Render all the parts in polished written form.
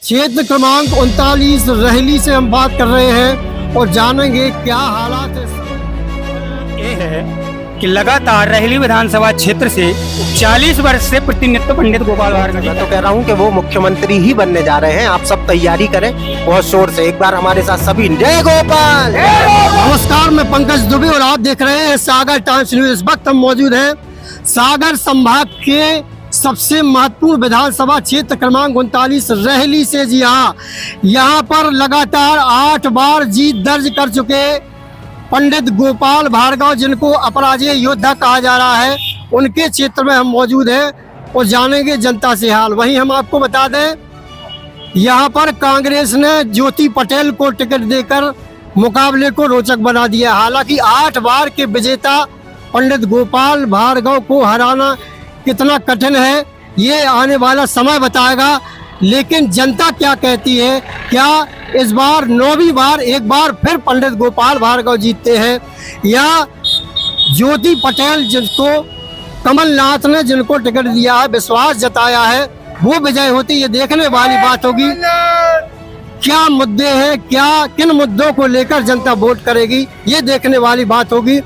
क्षेत्र क्रमांक 39 रहली से हम बात कर रहे हैं और जानेंगे क्या हालात है। ये है कि लगातार रहली विधानसभा क्षेत्र से 40 वर्ष से प्रतिनिधित्व पंडित गोपाल भार्गव जी। मैं तो कह रहा हूँ कि वो मुख्यमंत्री ही बनने जा रहे हैं। आप सब तैयारी करें बहुत शोर से। एक बार हमारे साथ सभी जय गोपाल। नमस्कार, मैं पंकज दुबे और आप देख रहे हैं सागर टाइम्स न्यूज। इस वक्त हम मौजूद हैं सागर संभाग के सबसे महत्वपूर्ण विधानसभा क्षेत्र क्रमांक 39 रहली से। जी हाँ, यहाँ पर लगातार 8 बार जीत दर्ज कर चुके पंडित गोपाल भार्गव, जिनको अपराजय योद्धा कहा जा रहा है, उनके क्षेत्र में हम मौजूद हैं और जानेंगे जनता से हाल। वहीं हम आपको बता दें, यहाँ पर कांग्रेस ने ज्योति पटेल को टिकट देकर मुकाबले को रोचक बना दिया। हालांकि 8 बार के विजेता पंडित गोपाल भार्गव को हराना कितना कठिन है ये आने वाला समय बताएगा। लेकिन जनता क्या कहती है, क्या इस बार 9वीं बार एक बार फिर पंडित गोपाल भार्गव जीतते हैं, या ज्योति पटेल जिनको कमलनाथ ने जिनको टिकट दिया है, विश्वास जताया है, वो विजय होती, ये देखने वाली बात होगी। क्या मुद्दे हैं, क्या किन मुद्दों को लेकर जनता वोट करेगी, ये देखने वाली बात होगी।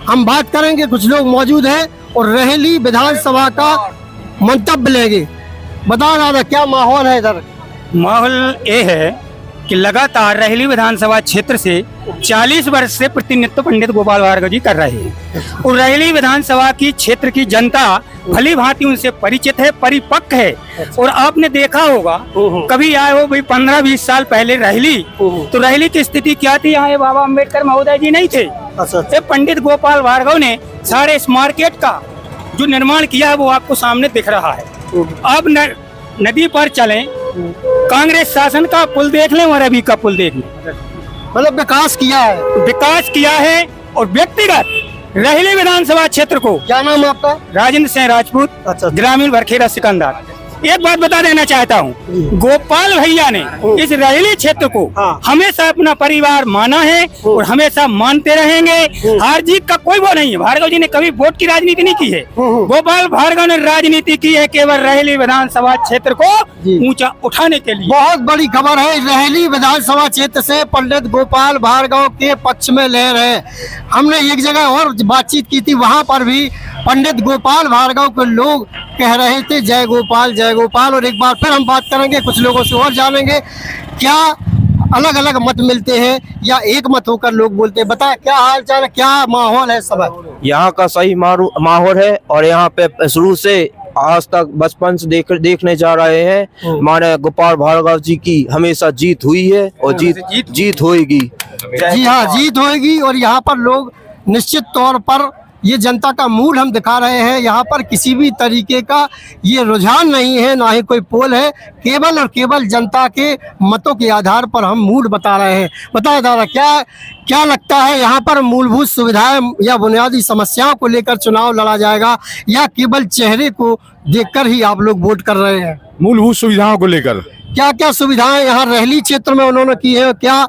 हम बात करेंगे, कुछ लोग मौजूद हैं और रहली विधानसभा का मंतव्य लेंगे। बता दादा, क्या माहौल है इधर? माहौल ये है कि लगातार रहली विधानसभा क्षेत्र से 40 वर्ष से प्रतिनिधित्व पंडित गोपाल भार्गव जी कर रहे हैं और रहली विधानसभा की क्षेत्र की जनता भली भांति उनसे परिचित है, परिपक्व है। और आपने देखा होगा, कभी आए हो भाई 15-20 साल पहले रहली, तो रहली की स्थिति क्या थी? यहाँ बाबा अम्बेडकर महोदय जी नहीं थे। पंडित गोपाल भार्गव ने सारे इस मार्केट का जो निर्माण किया है वो आपको सामने दिख रहा है। अब नदी पर चलें, कांग्रेस शासन का पुल देख लें और अभी का पुल देख लें, मतलब विकास किया है। और व्यक्तिगत रहली विधानसभा क्षेत्र को, क्या नाम है आपका? राजेंद्र सिंह राजपूत, ग्रामीण वरखेड़ा सिकंदर। एक बात बता देना चाहता हूँ, गोपाल भैया ने इस रहली क्षेत्र को हमेशा अपना परिवार माना है और हमेशा मानते रहेंगे। हार जीत का कोई वो नहीं है। भार्गव जी ने कभी वोट की राजनीति नहीं की है। गोपाल भार्गव ने राजनीति की है केवल रहली विधानसभा क्षेत्र को ऊंचा उठाने के लिए। बहुत बड़ी खबर है, रहली विधानसभा क्षेत्र से पंडित गोपाल भार्गव के पक्ष में लहर है। हमने एक जगह और बातचीत की थी, वहाँ पर भी पंडित गोपाल भार्गव के लोग कह रहे थे जय गोपाल जय गोपाल। और एक बार फिर हम बात करेंगे, कुछ लोगों से और जानेंगे क्या अलग अलग मत मिलते हैं या एक मत होकर लोग बोलते हैं। बताए क्या हाल चाल है, क्या माहौल है? सब यहाँ का सही माहौल है और यहाँ पे शुरू से आज तक बचपन से देखने जा रहे हैं। हमारे गोपाल भार्गव जी की हमेशा जीत हुई है और जीत होगी। जी हाँ, जीत होगी। और यहाँ पर लोग निश्चित तौर पर, ये जनता का मूड हम दिखा रहे हैं। यहाँ पर किसी भी तरीके का ये रुझान नहीं है, ना ही कोई पोल है, केवल और केवल जनता के मतों के आधार पर हम मूड बता रहे हैं। बताओ दादा, क्या लगता है, यहाँ पर मूलभूत सुविधाएं या बुनियादी समस्याओं को लेकर चुनाव लड़ा जाएगा, या केवल चेहरे को देखकर ही आप लोग वोट कर रहे हैं? मूलभूत सुविधाओं को लेकर क्या क्या सुविधाएं यहाँ रहली क्षेत्र में उन्होंने की है, क्या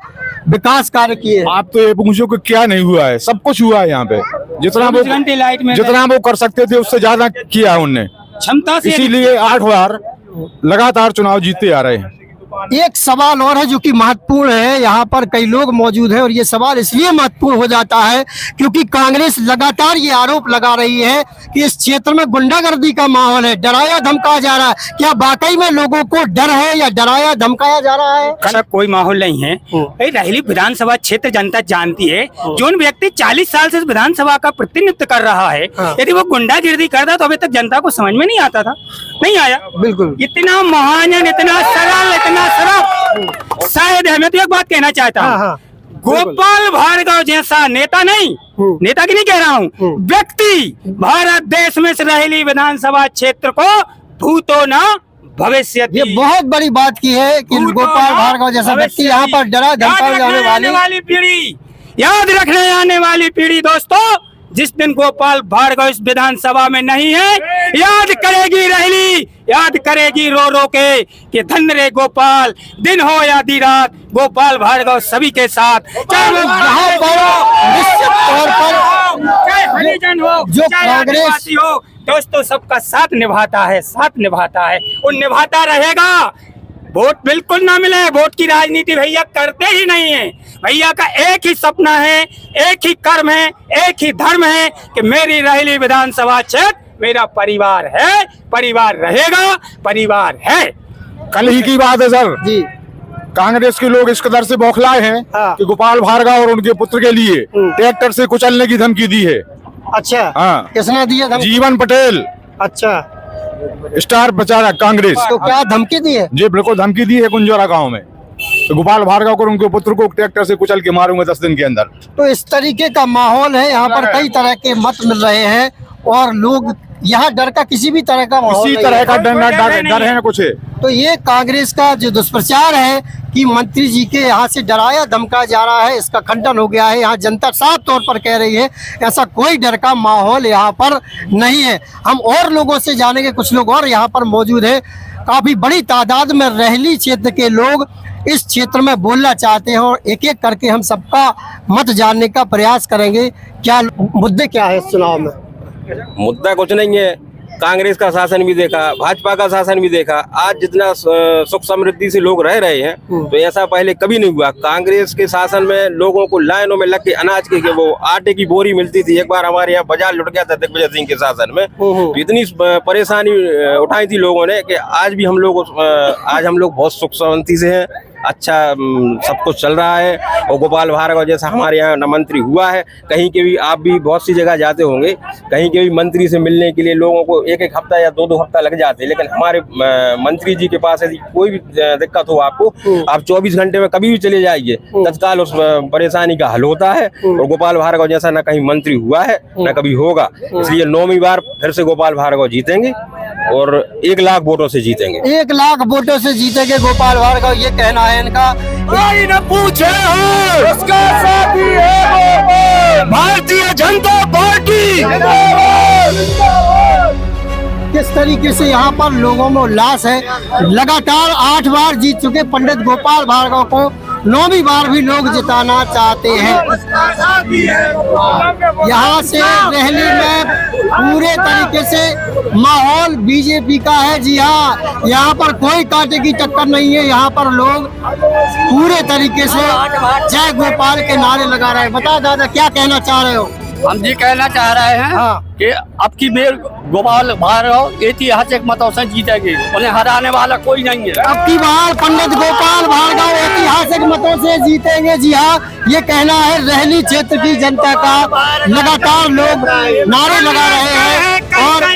विकास कार्य किए? आप तो ये पूछो कि क्या नहीं हुआ है, सब कुछ हुआ है यहाँ पे। जितना वो कर सकते थे उससे ज्यादा किया है उनने, क्षमता से। इसीलिए 8 बार लगातार चुनाव जीतते आ रहे हैं। एक सवाल और है जो कि महत्वपूर्ण है, यहाँ पर कई लोग मौजूद हैं और ये सवाल इसलिए महत्वपूर्ण हो जाता है क्योंकि कांग्रेस लगातार ये आरोप लगा रही है कि इस क्षेत्र में गुंडागर्दी का माहौल है, डराया धमकाया जा रहा है। क्या वाकई में लोगों को डर है या डराया धमकाया जा रहा है? ऐसा कोई माहौल नहीं है। रहली विधानसभा क्षेत्र जनता जानती है, जो व्यक्ति 40 साल से विधानसभा का प्रतिनिधित्व कर रहा है, यदि वो गुंडागिर्दी करता तो अभी तक जनता को समझ में नहीं आता था, नहीं आया। बिल्कुल, इतना महान, इतना सरल, इतना सरल। शायद मैं तो एक बात कहना चाहता हूँ, गोपाल भार्गव जैसा नेता नहीं, नेता की नहीं कह रहा हूँ, व्यक्ति भारत देश में से रहली विधानसभा क्षेत्र को भूतो ना भविष्य। ये बहुत बड़ी बात की है कि गोपाल भार्गव जैसा व्यक्ति यहाँ पर डरा धमकाए जाने वाली पीढ़ी, याद रखने आने वाली पीढ़ी दोस्तों, जिस दिन गोपाल भार्गव इस विधानसभा में नहीं है, याद करेगी रहली, याद करेगी रो रो के कि धन्य रे गोपाल, दिन हो या दी रात, गोपाल भार्गव सभी के साथ। चाहे वो यहाँ पर निश्चित तौर पर चाहे हरिजन हो, जो चाहे आदिवासी हो, दोस्तों सबका साथ निभाता है और निभाता रहेगा। वोट बिल्कुल ना मिले। वोट की राजनीति भैया करते ही नहीं है। भैया का एक ही सपना है, एक ही कर्म है, एक ही धर्म है कि मेरी रहेली विधानसभा क्षेत्र मेरा परिवार है, परिवार रहेगा, परिवार है। कल ही की बात है सर जी। कांग्रेस के लोग इस कदर से बौखलाए हैं हाँ। कि गोपाल भार्गव और उनके पुत्र के लिए ट्रैक्टर से कुचलने की धमकी दी है। अच्छा, हाँ। किसने दिया धमकी? जीवन पटेल, अच्छा, स्टार प्रचारक कांग्रेस। तो क्या धमकी दी है? जी बिल्कुल धमकी दी है कुंजोरा गांव में, तो गोपाल भार्गव को और उनके पुत्र को ट्रैक्टर से कुचल के मारूंगा 10 दिन के अंदर। तो इस तरीके का माहौल है यहाँ पर, कई तरह के मत मिल रहे हैं और लोग यहाँ डर का किसी भी तरह का माहौल इसी नहीं तरह है। का डर है ना कुछ। तो ये कांग्रेस का जो दुष्प्रचार है कि मंत्री जी के यहाँ से डराया धमकाया जा रहा है, इसका खंडन हो गया है। यहाँ जनता साफ तौर पर कह रही है ऐसा कोई डर का माहौल यहाँ पर नहीं है। हम और लोगों से जानेंगे, कुछ लोग और यहाँ पर मौजूद है। काफी बड़ी तादाद में रहली क्षेत्र के लोग इस क्षेत्र में बोलना चाहते हैं और एक एक करके हम सबका मत जानने का प्रयास करेंगे। क्या मुद्दे क्या है इस चुनाव में? मुद्दा कुछ नहीं है। कांग्रेस का शासन भी देखा, भाजपा का शासन भी देखा। आज जितना सुख समृद्धि से लोग रह रहे हैं तो ऐसा पहले कभी नहीं हुआ। कांग्रेस के शासन में लोगों को लाइनों में लग के अनाज के वो आटे की बोरी मिलती थी। एक बार हमारे यहाँ बाजार लुट गया था दिग्विजय सिंह के शासन में, तो इतनी परेशानी उठाई थी लोगों ने कि आज भी हम लोग बहुत सुख शांति से हैं। अच्छा सब कुछ चल रहा है। और गोपाल भार्गव जैसा हमारे यहाँ न मंत्री हुआ है। कहीं के भी आप भी बहुत सी जगह जाते होंगे, कहीं के भी मंत्री से मिलने के लिए लोगों को एक एक हफ्ता या दो हफ्ता लग जाते हैं, लेकिन हमारे मंत्री जी के पास यदि कोई भी दिक्कत हो आपको, आप 24 घंटे में कभी भी चले जाइए, तत्काल उस परेशानी का हल होता है। और गोपाल भार्गव जैसा न कहीं मंत्री हुआ है न कभी होगा। इसलिए 9वीं बार फिर से गोपाल भार्गव जीतेंगे और 1 लाख वोटों से जीतेंगे। 1 लाख वोटों से जीतेंगे गोपाल भार्गव, ये कहना है इनका। कोई न पूछे हो उसका साथी है भारतीय जनता पार्टी। किस तरीके से यहाँ पर लोगों में उल्लास है। लगातार 8 बार जीत चुके पंडित गोपाल भार्गव को 9वीं बार भी लोग जिताना चाहते हैं। यहाँ से रहली में पूरे तरीके से माहौल बीजेपी का है। जी हाँ, यहाँ पर कोई कांटे की टक्कर नहीं है। यहाँ पर लोग पूरे तरीके से जय गोपाल के नारे लगा रहे हैं। बता दादा क्या कहना चाह रहे हो? हम जी कहना चाह रहे हैं कि अब की बेर गोपाल भार्गव ऐतिहासिक मतों से जीतेंगे, उन्हें हराने वाला कोई नहीं है। अब की बार पंडित गोपाल भार्गव ऐतिहासिक मतों से जीतेंगे। जी हाँ, ये कहना है रहली क्षेत्र की जनता का। लगातार लोग नारे लगा रहे हैं और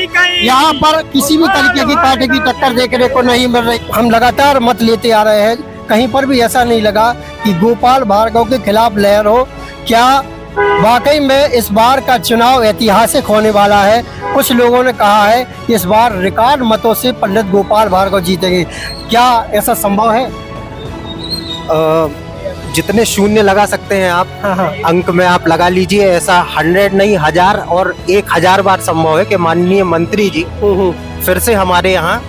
यहाँ पर किसी भी तरीके की पार्टी की टक्कर देखने को नहीं मिल रही। हम लगातार मत लेते आ रहे हैं, कहीं पर भी ऐसा नहीं लगा कि गोपाल भार्गव के खिलाफ लहर हो। क्या वाकई में इस बार का चुनाव ऐतिहासिक होने वाला है? कुछ लोगों ने कहा है कि इस बार रिकॉर्ड मतों से पंडित गोपाल भार्गव जीतेंगे। क्या ऐसा संभव है? जितने शून्य लगा सकते हैं आप अंक में आप लगा लीजिए। ऐसा 100 नहीं 1000 और 1000 बार संभव है कि माननीय मंत्री जी फिर से हमारे यहाँ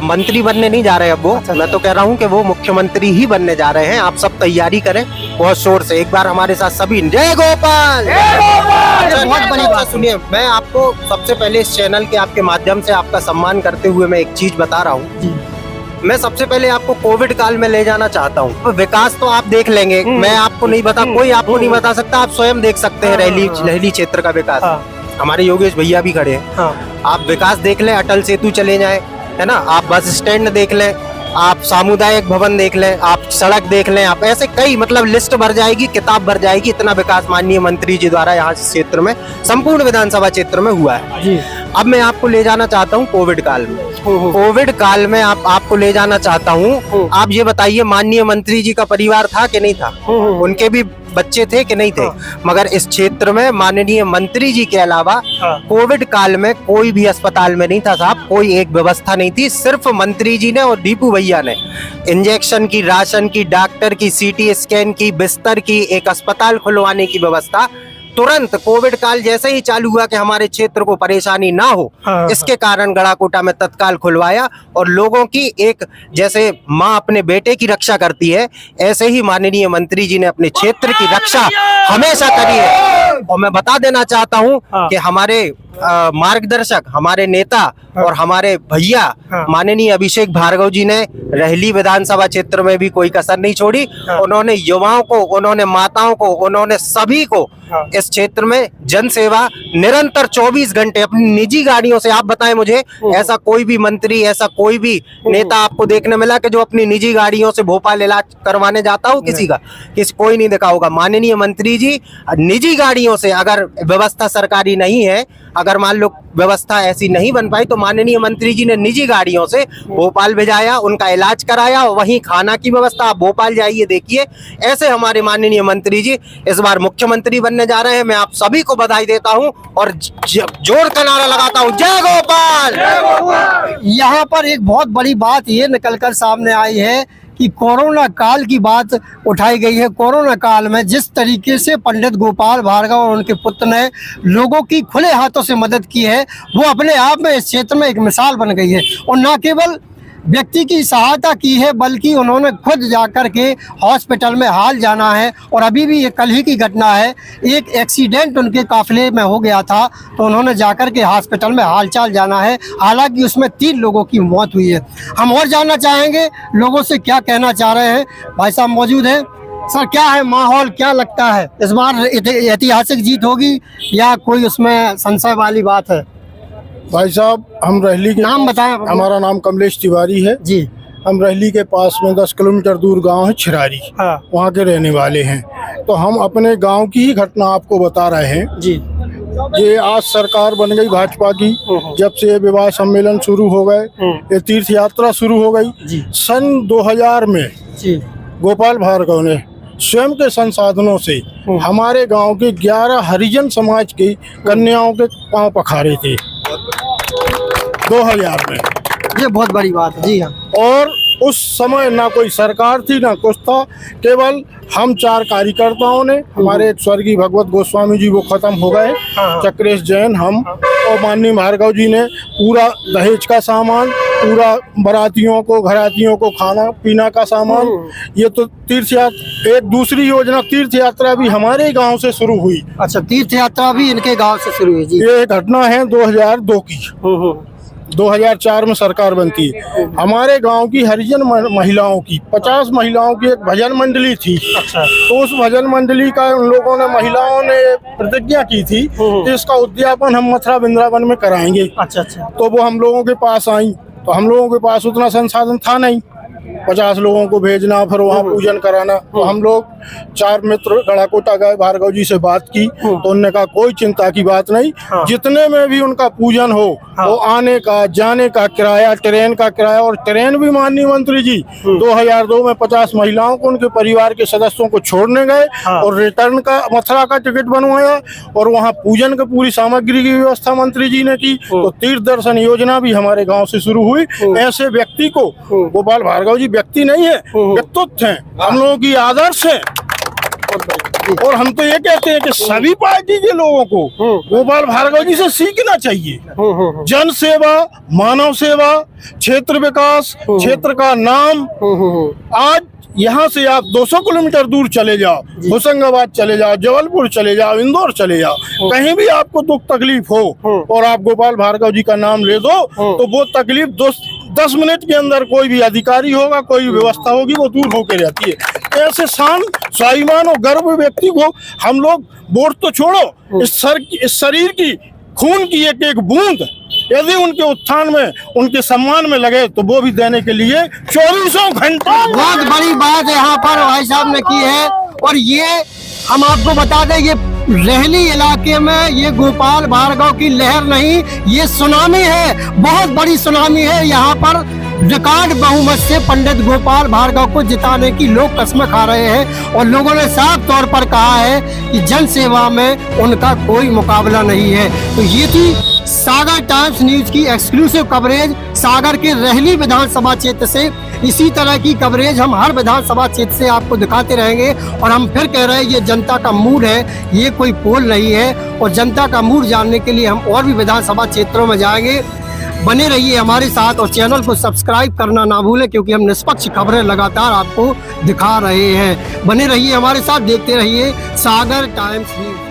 मंत्री बनने नहीं जा रहे। अब वो मैं तो कह रहा हूँ कि वो मुख्यमंत्री ही बनने जा रहे हैं। आप सब तैयारी करें बहुत शोर से। एक बार हमारे साथ सभी जय गोपाल। बहुत बड़ी बात सुनिए, मैं आपको सबसे पहले इस चैनल के आपके माध्यम से आपका सम्मान करते हुए मैं एक चीज बता रहा हूँ। मैं सबसे पहले आपको कोविड काल में ले जाना चाहता हूँ। तो विकास तो आप देख लेंगे, मैं आपको नहीं बता, कोई आपको नहीं बता सकता। आप स्वयं देख सकते हैं रहली क्षेत्र का विकास। हमारे योगेश भैया भी खड़े हैं। आप विकास देख लें, अटल सेतु चले जाए, है ना, आप बस स्टैंड देख लें, आप सामुदायिक भवन देख लें, आप सड़क देख लें, आप ऐसे कई मतलब लिस्ट भर जाएगी, किताब भर जाएगी। इतना विकास माननीय मंत्री जी द्वारा यहाँ क्षेत्र में संपूर्ण विधानसभा क्षेत्र में हुआ है जी। अब मैं आपको ले जाना चाहता हूँ कोविड काल में। कोविड काल में आपको ले जाना चाहता हूँ। आप ये बताइए माननीय मंत्री जी का परिवार था कि नहीं था? उनके भी बच्चे थे कि नहीं थे? मगर इस क्षेत्र में माननीय मंत्री जी के अलावा कोविड काल में कोई भी अस्पताल में नहीं था साहब। कोई एक व्यवस्था नहीं थी। सिर्फ मंत्री जी ने और दीपू भैया ने इंजेक्शन की, राशन की, डॉक्टर की, सीटी स्कैन की, बिस्तर की, एक अस्पताल खुलवाने की व्यवस्था तुरंत कोविड काल जैसे ही चालू हुआ कि हमारे क्षेत्र को परेशानी ना हो, इसके कारण गड़ाकोटा में तत्काल खुलवाया। और लोगों की एक, जैसे माँ अपने बेटे की रक्षा करती है, ऐसे ही माननीय मंत्री जी ने अपने क्षेत्र की रक्षा हमेशा करी है। और मैं बता देना चाहता हूँ कि हमारे मार्गदर्शक, हमारे नेता और हमारे भैया माननीय अभिषेक भार्गव जी ने रहली विधानसभा क्षेत्र में भी कोई कसर नहीं छोड़ी। उन्होंने युवाओं को, उन्होंने माताओं को, उन्होंने सभी को इस क्षेत्र में जन सेवा निरंतर 24 घंटे अपनी निजी गाड़ियों से, आप बताएं मुझे ऐसा कोई भी मंत्री, ऐसा कोई भी नेता आपको देखने मिला कि जो अपनी निजी गाड़ियों से भोपाल इलाज करवाने जाता हो? कोई नहीं देखा होगा। माननीय मंत्री जी निजी गाड़ियों से, अगर व्यवस्था सरकारी नहीं है, अगर मान लो व्यवस्था ऐसी नहीं बन पाई, तो माननीय मंत्री जी ने निजी गाड़ियों से भोपाल भेजाया, उनका इलाज कराया, वहीं खाना की व्यवस्था। आप भोपाल जाइए, देखिए। ऐसे हमारे माननीय मंत्री जी इस बार मुख्यमंत्री बनने जा रहे हैं। मैं आप सभी को बधाई देता हूं और जोर का नारा लगाता हूं, जय गोपाल। यहाँ पर एक बहुत बड़ी बात ये निकलकर सामने आई है कि कोरोना काल की बात उठाई गई है। कोरोना काल में जिस तरीके से पंडित गोपाल भार्गव और उनके पुत्र ने लोगों की खुले हाथों से मदद की है, वो अपने आप में इस क्षेत्र में एक मिसाल बन गई है। और न केवल व्यक्ति की सहायता की है, बल्कि उन्होंने खुद जाकर के हॉस्पिटल में हाल जाना है। और अभी भी ये कल ही की घटना है, एक एक्सीडेंट उनके काफिले में हो गया था, तो उन्होंने जाकर के हॉस्पिटल में हालचाल जाना है। हालांकि उसमें 3 लोगों की मौत हुई है। हम और जानना चाहेंगे लोगों से क्या कहना चाह रहे हैं। भाई साहब मौजूद हैं। सर, क्या है माहौल, क्या लगता है इस बार ऐतिहासिक जीत होगी या कोई उसमें संशय वाली बात है? भाई साहब, हम रहली के, नाम बताएं। हमारा नाम कमलेश तिवारी है जी। हम रहली के पास में 10 किलोमीटर दूर गांव है छिरारी, वहाँ के रहने वाले हैं। तो हम अपने गांव की ही घटना आपको बता रहे हैं जी। ये आज सरकार बन गई भाजपा की, जब से ये विवाह सम्मेलन शुरू हो गए, ये तीर्थ यात्रा शुरू हो गई। सन 2000 में गोपाल भार्गव ने स्वयं के संसाधनों से हमारे गांव के 11 हरिजन समाज की कन्याओं के पांव पखारे थे 2000 में। ये बहुत बड़ी बात है। जी हाँ। और उस समय ना कोई सरकार थी ना कुछ था, केवल हम 4 कार्यकर्ताओं ने, हमारे एक स्वर्गीय भगवत गोस्वामी जी वो खत्म हो गए, चक्रेश जैन, हम और माननीय भार्गव जी ने पूरा दहेज का सामान, पूरा बारातियों को, घरातियों को खाना पीना का सामान, ये तो तीर्थ यात्रा। एक दूसरी योजना तीर्थ यात्रा भी हमारे गांव से शुरू हुई। अच्छा, तीर्थ यात्रा भी इनके गांव से शुरू हुई। जी। ये घटना है 2002 की। 2004 में सरकार बनती है। हमारे गांव की हरिजन महिलाओं की 50 महिलाओं की एक भजन मंडली थी। अच्छा। तो उस भजन मंडली का उन लोगों ने, महिलाओं ने प्रतिज्ञा की थी कि इसका उद्यापन हम मथुरा वृंदावन में कराएंगे। अच्छा अच्छा। तो वो हम लोगों के पास आई, तो हम लोगों के पास उतना संसाधन था नहीं, 50 लोगों को भेजना, फिर वहाँ पूजन कराना। तो हम लोग 4 मित्र गढ़ाकोटा गए, भार्गव जी से बात की, तो उन्होंने कहा कोई चिंता की बात नहीं, जितने में भी उनका पूजन हो, वो आने का जाने का किराया, ट्रेन का किराया, और ट्रेन भी माननीय मंत्री जी 2002 में 50 महिलाओं को उनके परिवार के सदस्यों को छोड़ने गए और रिटर्न का मथुरा का टिकट बनवाया, और वहाँ पूजन की पूरी सामग्री की व्यवस्था मंत्री जी ने की। तो तीर्थ दर्शन योजना भी हमारे गाँव से शुरू हुई। ऐसे व्यक्ति को, गोपाल भार्गव जी व्यक्ति नहीं है, व्यक्तित्व है, हम लोगों की आदर्श है। और हम तो ये कहते हैं कि सभी पार्टी के लोगों को गोपाल भार्गव जी से सीखना चाहिए। जन सेवा, मानव सेवा, क्षेत्र विकास, क्षेत्र का नाम। आज यहाँ से आप 200 किलोमीटर दूर चले जाओ, होशंगाबाद चले जाओ, जबलपुर चले जाओ, इंदौर चले जाओ, कहीं भी आपको दुख तकलीफ हो और आप गोपाल भार्गव जी का नाम ले दो, तो वो तकलीफ 10 मिनट के अंदर कोई भी अधिकारी होगा, कोई भी व्यवस्था होगी, वो दूर होकर रहती है। ऐसे शान, स्वाभिमान और गर्व व्यक्ति को हम लोग वोट तो छोड़ो, इस शरीर की खून की एक एक बूंद यदि उनके उत्थान में, उनके सम्मान में लगे, तो वो भी देने के लिए 24 घंटे। बहुत बड़ी बात यहाँ पर भाई साहब ने की है। और ये हम आपको बता दें, ये रहली इलाके में ये गोपाल भार्गव की लहर नहीं, ये सुनामी है, बहुत बड़ी सुनामी है। यहाँ पर रिकॉर्ड बहुमत से पंडित गोपाल भार्गव को जिताने की लोग कसम खा रहे हैं, और लोगों ने साफ तौर पर कहा है कि जन सेवा में उनका कोई मुकाबला नहीं है। तो ये थी सागर टाइम्स न्यूज की एक्सक्लूसिव कवरेज सागर के रहली विधानसभा क्षेत्र से। इसी तरह की कवरेज हम हर विधानसभा क्षेत्र से आपको दिखाते रहेंगे। और हम फिर कह रहे हैं, ये जनता का मूड है, ये कोई पोल नहीं है। और जनता का मूड जानने के लिए हम और भी विधानसभा क्षेत्रों में जाएंगे। बने रहिए हमारे साथ और चैनल को सब्सक्राइब करना ना भूलें, क्योंकि हम निष्पक्ष खबरें लगातार आपको दिखा रहे हैं। बने रहिए हमारे साथ, देखते रहिए सागर टाइम्स न्यूज।